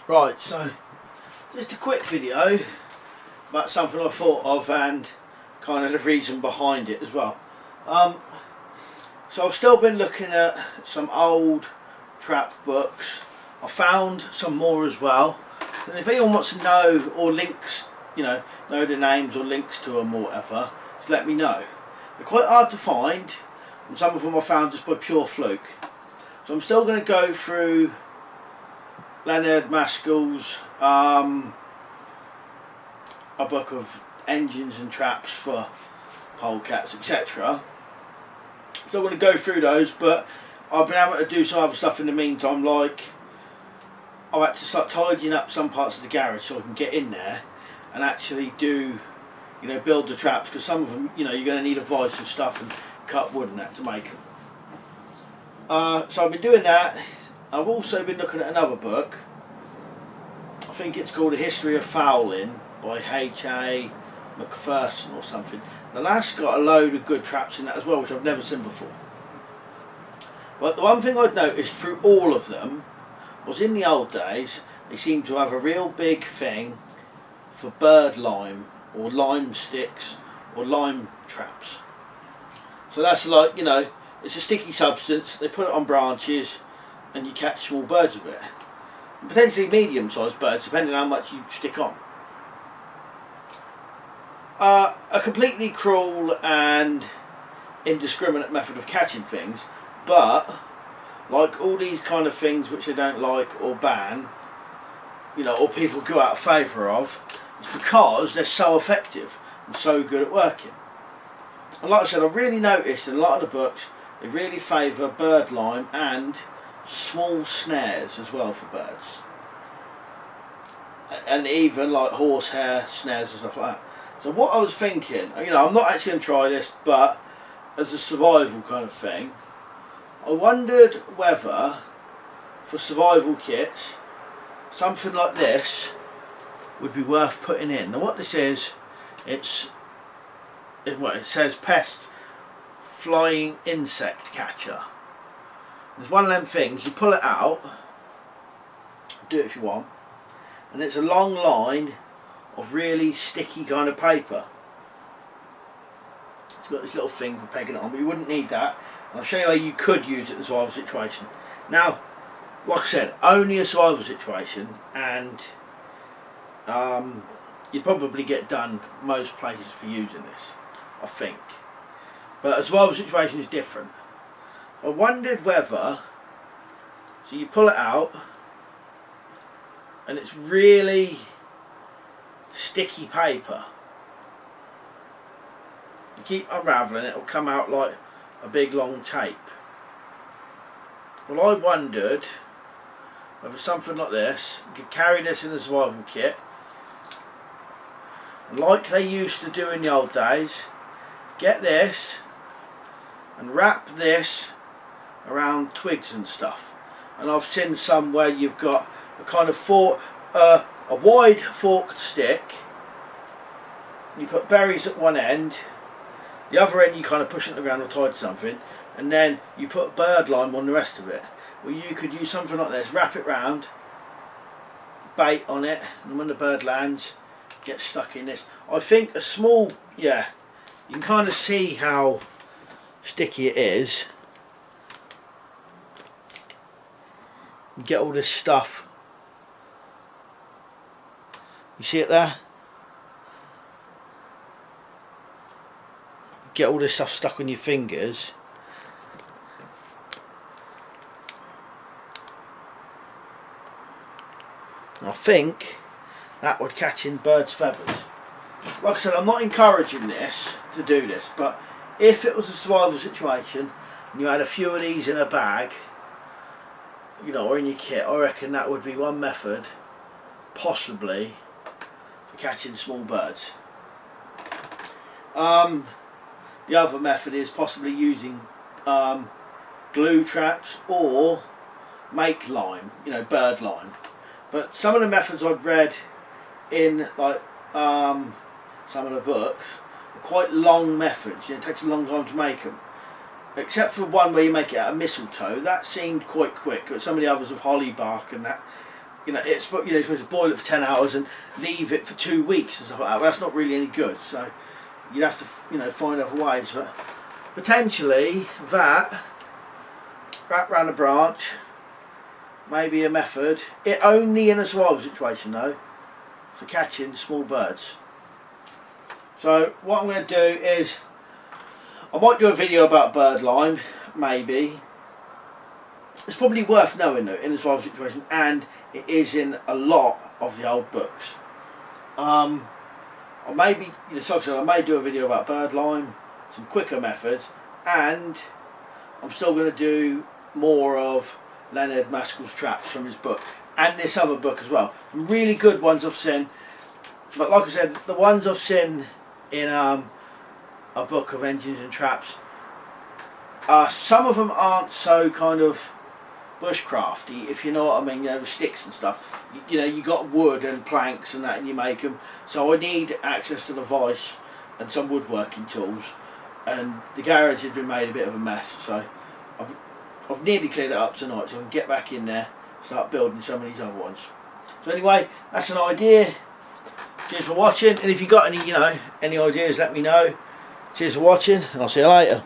Right, so just a quick video about something I thought of and kind of the reason behind it as well. So I've still been looking at some old trap books. I found some more as well, and if anyone wants to know or links, know the names or links to them or whatever, just let me know. They're quite hard to find, and some of them I found just by pure fluke. So I'm still going to go through Leonard Maskell's a book of engines and traps for polecats, etc. So I'm going to go through those, but I've been able to do some other stuff in the meantime, like I've had to start tidying up some parts of the garage so I can get in there and actually do, build the traps, because some of them, you're going to need a vice and stuff and cut wood and that to make them. So I've been doing that. I've also been looking at another book. I think it's called A History of Fowling by H.A. Macpherson or something. And that's got a load of good traps in that as well, which I've never seen before. But the one thing I'd noticed through all of them was, in the old days, they seemed to have a real big thing for bird lime or lime sticks or lime traps. So that's like, it's a sticky substance, they put it on branches and you catch small birds with it. And potentially medium-sized birds, depending on how much you stick on. A completely cruel and indiscriminate method of catching things, but like all these kind of things which I don't like or ban, or people go out of favour of, it's because they're so effective and so good at working. And like I said, I've really noticed in a lot of the books they really favour bird lime and small snares as well for birds, and even like horsehair snares and stuff like that. So what I was thinking, I'm not actually going to try this, but as a survival kind of thing, I wondered whether for survival kits something like this would be worth putting in. Now what this is, it says pest flying insect catcher. There's one of them things, you pull it out, do it if you want, and it's a long line of really sticky kind of paper. It's got this little thing for pegging it on, but you wouldn't need that. And I'll show you how you could use it in a survival situation. Now, like I said, only a survival situation, and you'd probably get done most places for using this, I think. But a survival situation is different. I wondered whether, so you pull it out and it's really sticky paper. You keep unravelling it, it'll come out like a big long tape. Well, I wondered whether something like this, you could carry this in a survival kit, and like they used to do in the old days, get this and wrap this around twigs and stuff. And I've seen some where you've got a kind of a wide forked stick, you put berries at one end, the other end you kind of push it around or tie to something, and then you put bird lime on the rest of it. Well, you could use something like this, wrap it round, bait on it, and when the bird lands, get stuck in this. I think a small, you can kind of see how sticky it is. You get all this stuff. You see it there? You get all this stuff stuck on your fingers. I think that would catch in birds' feathers. Like I said, I'm not encouraging this to do this, but if it was a survival situation and you had a few of these in a bag, or in your kit, I reckon that would be one method, possibly, for catching small birds. The other method is possibly using glue traps or make lime, bird lime. But some of the methods I've read in some of the books are quite long methods. It takes a long time to make them. Except for one where you make it out of mistletoe, that seemed quite quick. But some of the others of holly bark and that, you know, it's you're supposed to boil it for 10 hours and leave it for 2 weeks and stuff like that. But that's not really any good. So you'd have to, find other ways. But potentially that wrap round a branch, maybe a method. It only in a survival situation though, for catching small birds. So what I'm going to do is, I might do a video about bird lime, maybe. It's probably worth knowing though in a survival situation, and it is in a lot of the old books. Or maybe, like I said, I may do a video about bird lime, some quicker methods, and I'm still going to do more of Leonard Maskell's traps from his book, and this other book as well. Some really good ones I've seen, but like I said, the ones I've seen in a book of engines and traps, some of them aren't so kind of bushcrafty, if you know what I mean, with sticks and stuff. You got wood and planks and that, and you make them. So I need access to the vice and some woodworking tools, and the garage has been made a bit of a mess, so I've nearly cleared it up tonight, so I can get back in there, start building some of these other ones. So anyway, that's an idea. Cheers for watching, and if you got any ideas, let me know. Cheers for watching, and I'll see you later.